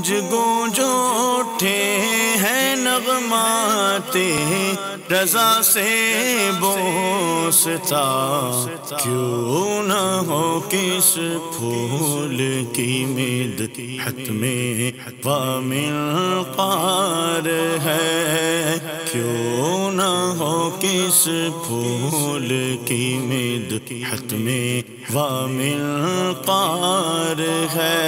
گونج گونج اٹھے ہیں نغمات رضا سے بوستا، کیوں نہ ہو کس پھول کی مدحت میں وامنقار ہے، کیوں نہ ہو کس پھول کی مدحت میں وامنقار ہے۔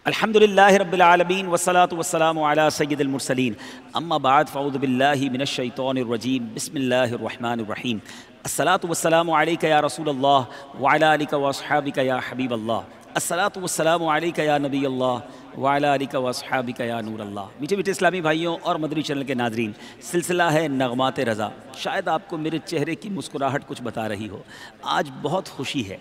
الحمدللہ رب العالمین والصلاة والسلام علی سید المرسلین، اما بعد فاعوذ باللہ من الشیطان الرجیم، بسم اللہ الرحمن الرحیم۔ الصلاة والسلام علیک یا رسول اللہ وعلی آلک واصحابک یا حبیب اللہ، الصلاة والسلام علیک یا نبی اللہ وعلی آلک واصحابک یا نور اللہ۔ میٹھے میٹھے اسلامی بھائیوں اور مدنی چینل کے ناظرین، سلسلہ ہے نغمات رضا۔ شاید آپ کو میرے چہرے کی مسکراہٹ کچھ بتا رہی ہو، آج بہت خوشی ہے۔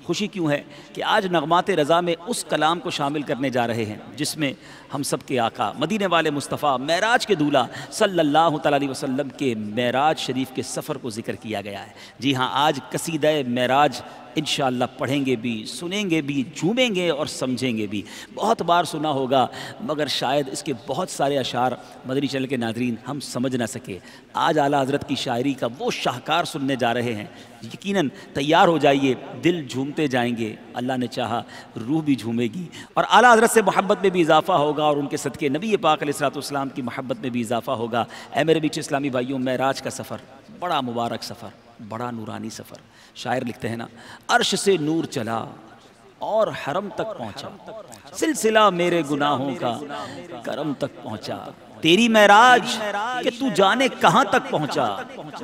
خوشی کیوں ہے کہ آج نغمات رضا میں اس کلام کو شامل کرنے جا رہے ہیں جس میں ہم سب کے آقا مدینے والے مصطفیٰ معراج کے دولہ صلی اللہ تعالیٰ علیہ وسلم کے معراج شریف کے سفر کو ذکر کیا گیا ہے۔ جی ہاں، آج قصیدہ معراج انشاءاللہ پڑھیں گے بھی، سنیں گے بھی، جھومیں گے اور سمجھیں گے بھی۔ بہت بار سنا ہوگا مگر شاید اس کے بہت سارے اشعار مدنی چینل کے ناظرین ہم سمجھ نہ سکے۔ آج اعلیٰ حضرت کی شاعری کا وہ شاہکار سننے جا رہے ہیں، یقیناً تیار ہو جائیے، دل جھومتے جائیں گے، اللہ نے چاہا روح بھی جھومے گی، اور اعلیٰ حضرت سے محبت میں بھی اضافہ ہوگا اور ان کے صدقے نبی پاک علیہ الصلوۃ والسلام کی محبت میں بھی اضافہ ہوگا۔ اے میرے میٹھے اسلامی بھائیوں، معراج کا سفر بڑا مبارک سفر، بڑا نورانی سفر۔ شاعر لکھتے ہیں نا، عرش سے نور چلا اور حرم تک پہنچا، سلسلہ میرے گناہوں کا کرم تک پہنچا، تیری معراج کہ تو جانے کہاں تک پہنچا،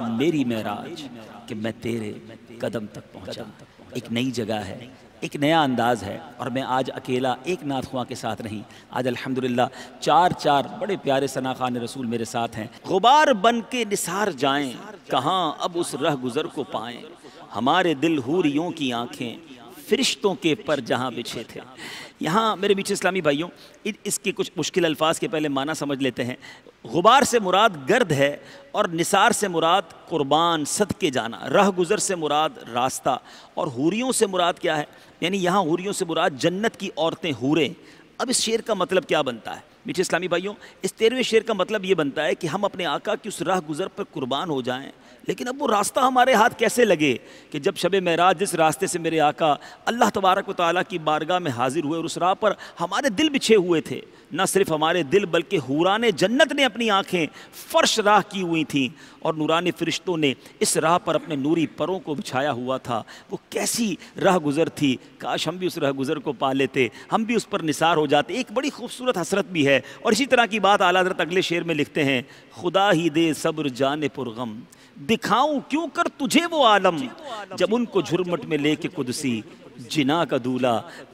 میری معراج کہ میں تیرے قدم تک پہنچا۔ ایک نئی جگہ ہے، ایک نیا انداز ہے، اور میں آج اکیلا ایک نعت خواں کے ساتھ نہیں، آج الحمدللہ چار بڑے پیارے ثنا خوان رسول میرے ساتھ ہیں۔ غبار بن کے نثار جائیں، کہاں اب اس رہ گزر کو پائیں، ہمارے دل حوریوں کی آنکھیں فرشتوں کے پر جہاں بچھے تھے۔ یہاں میرے میٹھے اسلامی بھائیوں، اس کے کچھ مشکل الفاظ کے پہلے معنی سمجھ لیتے ہیں۔ غبار سے مراد گرد ہے، اور نثار سے مراد قربان صدقے جانا، رہ گزر سے مراد راستہ، اور حوریوں سے مراد کیا ہے؟ یعنی یہاں حوریوں سے مراد جنت کی عورتیں حوریں۔ اب اس شعر کا مطلب کیا بنتا ہے میٹھے اسلامی بھائیوں؟ اس 13ویں شعر کا مطلب یہ بنتا ہے کہ ہم اپنے آقا کی اس راہ گزر پر قربان ہو جائیں، لیکن اب وہ راستہ ہمارے ہاتھ کیسے لگے کہ جب شب معراج جس راستے سے میرے آقا اللہ تبارک و تعالیٰ کی بارگاہ میں حاضر ہوئے اور اس راہ پر ہمارے دل بچھے ہوئے تھے، نہ صرف ہمارے دل بلکہ حوران جنت نے اپنی آنکھیں فرش راہ کی ہوئی تھیں، اور نورانی فرشتوں نے اس راہ پر اپنے نوری پروں کو بچھایا ہوا تھا۔ وہ کیسی راہ گزر تھی، کاش ہم بھی اس راہ گزر کو پا لیتے، ہم بھی اس پر نثار ہو جاتے۔ ایک بڑی خوبصورت حسرت بھی ہے، اور اسی طرح کی بات اعلیٰ حضرت اگلے شعر میں لکھتے ہیں، خدا ہی دے صبر جان پرغم، دکھاؤں کیوں کر تجھے وہ عالم، جب ان کو جھرمٹ میں لے کے قدسی جنا کا دولہ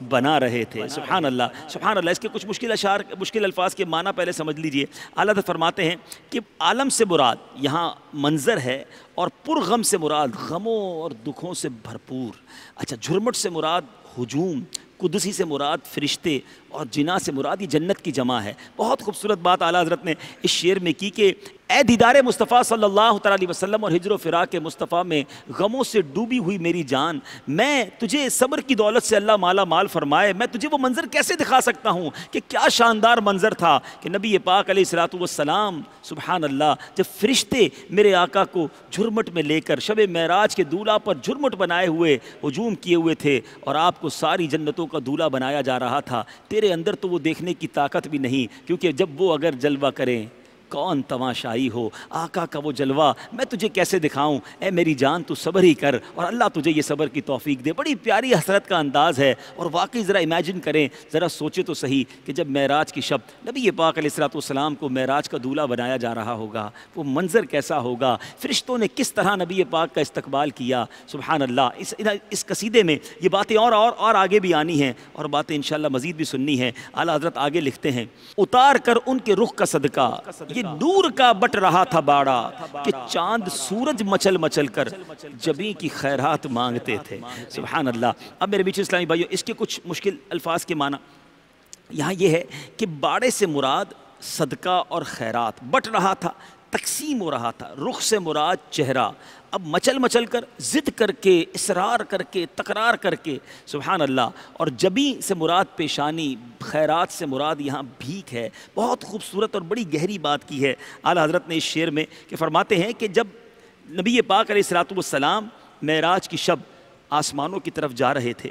بنا رہے تھے۔ سبحان اللہ، سبحان اللہ۔ اس کے کچھ مشکل الفاظ کے معنی پہلے سمجھ لیجئے۔ اعلیٰ حضرت فرماتے ہیں کہ عالم سے مراد یہاں منظر ہے، اور پرغم سے مراد غموں اور دکھوں سے بھرپور۔ اچھا، جھرمٹ سے مراد ہجوم، قدسی سے مراد فرشتے، اور جنا سے مراد یہ جنت کی جمع ہے۔ بہت خوبصورت بات اعلیٰ حضرت نے اس شعر میں کی کہ اے دیدار مصطفیٰ صلی اللہ تعالیٰ علیہ وسلم اور ہجر و فراق مصطفیٰ میں غموں سے ڈوبی ہوئی میری جان، میں تجھے صبر کی دولت سے اللہ مالا مال فرمائے، میں تجھے وہ منظر کیسے دکھا سکتا ہوں کہ کیا شاندار منظر تھا کہ نبی پاک علیہ الصلوۃ والسلام سبحان اللہ جب فرشتے میرے آقا کو جھرمٹ میں لے کر شب معراج کے دولہ پر جھرمٹ بنائے ہوئے ہجوم کیے ہوئے تھے، اور آپ کو ساری جنتوں کا دولہ بنایا جا رہا تھا، تیرے اندر تو وہ دیکھنے کی طاقت بھی نہیں، کیونکہ جب وہ اگر جلوہ کریں کون تماشائی ہو، آقا کا وہ جلوہ میں تجھے کیسے دکھاؤں، اے میری جان تو صبر ہی کر، اور اللہ تجھے یہ صبر کی توفیق دے۔ بڑی پیاری حسرت کا انداز ہے، اور واقعی ذرا امیجن کریں، ذرا سوچے تو صحیح کہ جب معراج کی شب نبی پاک علیہ الصلوۃ والسلام کو معراج کا دولہ بنایا جا رہا ہوگا، وہ منظر کیسا ہوگا، فرشتوں نے کس طرح نبی پاک کا استقبال کیا۔ سبحان اللہ۔ اس قصیدے میں یہ باتیں اور آگے بھی آنی ہیں، اور باتیں انشاءاللہ مزید بھی سننی ہیں۔ اعلیٰ حضرت آگے لکھتے ہیں، اتار کر ان کے رخ کا صدقہ یہ نور کا بٹ رہا تھا باڑا، کہ چاند سورج مچل مچل کر جبیں کی خیرات مانگتے تھے۔ سبحان اللہ۔ اب میرے بیچ اسلامی بھائیوں، اس کے کچھ مشکل الفاظ کے معنی یہاں یہ ہے کہ باڑے سے مراد صدقہ اور خیرات، بٹ رہا تھا، تقسیم ہو رہا تھا، رخ سے مراد چہرہ، اب مچل مچل کر، ضد کر کے، اصرار کر کے، تکرار کر کے، سبحان اللہ، اور جبیں سے مراد پیشانی، خیرات سے مراد یہاں بھیک ہے۔ بہت خوبصورت اور بڑی گہری بات کی ہے اعلیٰ حضرت نے اس شعر میں، کہ فرماتے ہیں کہ جب نبی پاک علیہ الصلوۃ والسلام معراج کی شب آسمانوں کی طرف جا رہے تھے،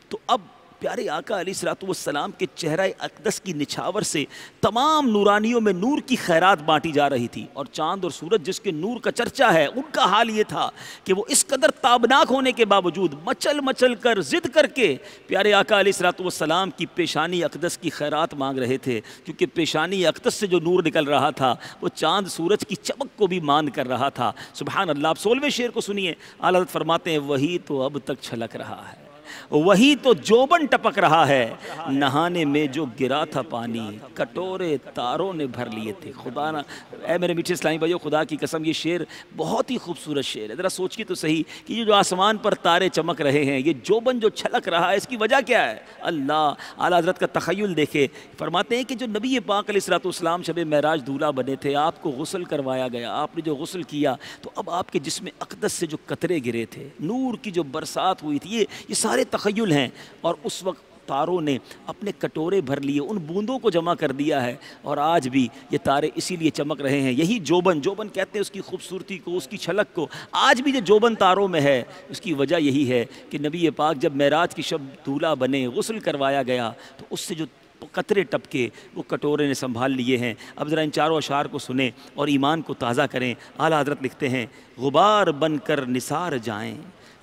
تو اب پیارے آقا علیہ الصلوۃ والسلام کے چہرہ اقدس کی نچھاور سے تمام نورانیوں میں نور کی خیرات بانٹی جا رہی تھی، اور چاند اور سورج جس کے نور کا چرچا ہے، ان کا حال یہ تھا کہ وہ اس قدر تابناک ہونے کے باوجود مچل مچل کر ضد کر کے پیارے آقا علیہ الصلوۃ والسلام کی پیشانی اقدس کی خیرات مانگ رہے تھے، کیونکہ پیشانی اقدس سے جو نور نکل رہا تھا وہ چاند سورج کی چمک کو بھی مان کر رہا تھا۔ سبحان اللہ۔ آپ 16ویں شعر کو سنیے، اعلیٰ حضرت فرماتے ہیں وہی تو اب تک چھلک رہا ہے، وہی تو جوبن ٹپک رہا ہے، نہانے میں جو گرا تھا پانی کٹورے تاروں نے بھر لیے تھے۔ خدا نہ، اے میرے میٹھے اسلامی بھائیو، خدا کی قسم یہ شعر بہت ہی خوبصورت شعر ہے۔ ذرا سوچیے تو صحیح کہ یہ جو آسمان پر تارے چمک رہے ہیں، یہ جوبن جو چھلک رہا ہے، اس کی وجہ کیا ہے؟ اللہ۔ اعلیٰ حضرت کا تخیل دیکھے، فرماتے ہیں کہ جو نبی پاک علیہ الصلوۃ والسلام شب معراج دولہا بنے تھے، آپ کو غسل کروایا گیا، آپ نے جو غسل کیا تو اب آپ کے جسم اقدس سے جو قطرے گرے تھے، نور کی جو برسات ہوئی تھی، یہ سارے تخیل ہیں، اور اس وقت تاروں نے اپنے کٹورے بھر لیے، ان بوندوں کو جمع کر دیا ہے، اور آج بھی یہ تارے اسی لیے چمک رہے ہیں۔ یہی جوبن کہتے ہیں اس کی خوبصورتی کو، اس کی چھلک کو، آج بھی جو جوبن تاروں میں ہے، اس کی وجہ یہی ہے کہ نبی پاک جب معراج کی شب دولہا بنے، غسل کروایا گیا، تو اس سے جو قطرے ٹپکے وہ کٹورے نے سنبھال لیے ہیں۔ اب ذرا ان چاروں اشعار کو سنیں اور ایمان کو تازہ کریں۔ اعلیٰ حضرت لکھتے ہیں غبار بن کر نثار جائیں،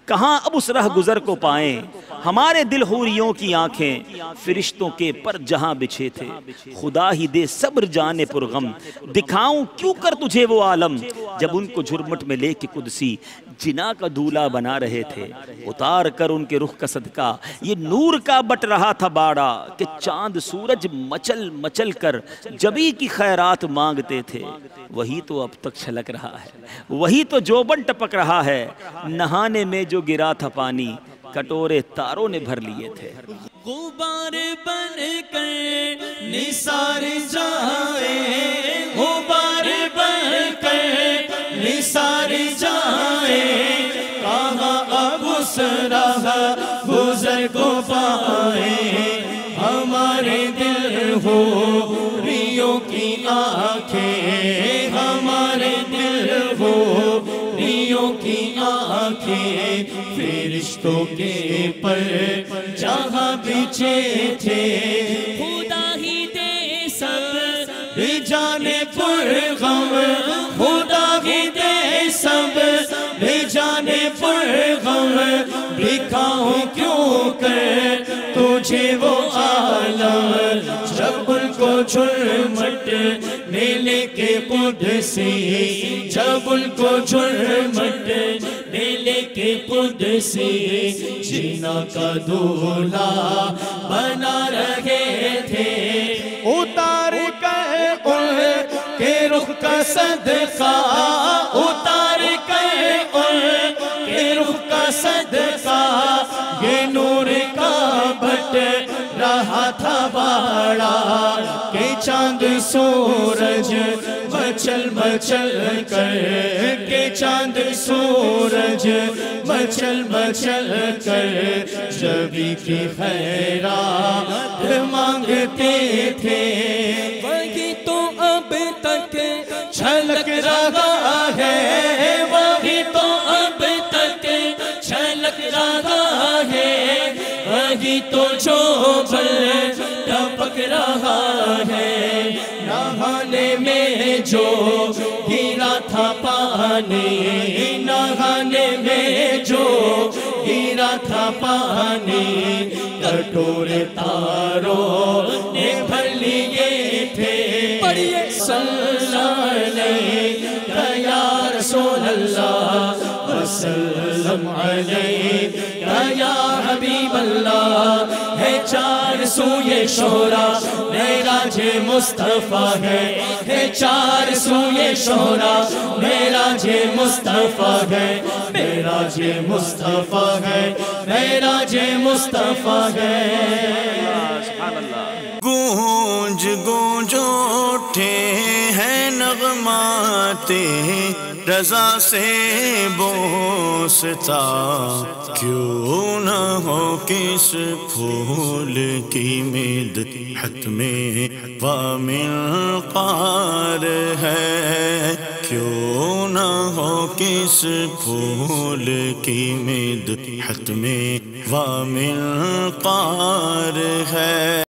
کہاں اب اس رہ گزر کو پائیں، ہمارے دل حوریوں کی آنکھیں فرشتوں کے پر جہاں بچھے تھے، خدا ہی دے صبر جانے پر غم، دکھاؤں کیوں کر تجھے وہ عالم، جب ان کو جھرمٹ میں لے کے قدسی جنا کا دولہا بنا رہے تھے، اتار کر ان کے رخ کا صدقہ یہ نور کا بٹ رہا تھا باڑا، کہ چاند سورج مچل مچل کر جبی کی خیرات مانگتے تھے، وہی تو اب تک چھلک رہا ہے، وہی تو جوبن ٹپک رہا ہے، نہانے میں جو گرا تھا پانی کٹورے تاروں نے بھر لیے تھے۔ غبار بن کر نثار جائے، غبار بن کر نثار جائے، کہاں اب اس راہ گزر کو پائے، ہمارے دل حوریوں کی آنکھیں، ہمارے دل حوریوں کی آنکھیں فرشتوں کے پر جہاں بچھے تھے، خدا ہی دے سب جانے پر غم، خدا ہی دے سب جانے پر غم، دکھاؤں کیوں کر تجھے وہ عالم، جب ان کو جھرمٹ میں لے کے قدسی، جب ان کو جھرمٹ میں لے کے قدسی جنا کا دولہا بنا رہے تھے، اتار کر ان کے رخ کا صدقہ، اتار کر ان کے رخ کا صدقہ، یہ نور کا بٹ رہا تھا باڑا، کہ چاند سورج مچل مچل کر، کہ چاند سورج مچل مچل کر جبی کی خیرات مانگتے تھے، وہی تو اب تک چھلک رہا ہے، وہی تو اب تک چھلک رہا ہے، وہی تو جوبن ٹپک رہا ہے، نہانے میں جو گرا تھا پانی، نہانے میں جو گرا تھا پانی کٹورے تاروں نے بھر لیے تھے، صلی علیہ یا رسول اللہ وسلم علیہ یا حبیب اللہ، ہے چار سوئے شورا معراج مصطفیٰ ہے چار سوئے شورا معراج مصطفیٰ ہے، معراج مصطفیٰ ہے، معراج مصطفیٰ ہے۔ گونج گونج اٹھے ہیں نغمات رضا سے بوستا، کیوں نہ ہو کس پھول کی مدحت میں ومنقار ہے، کیوں نہ ہو کس پھول کی مدحت میں ومنقار ہے۔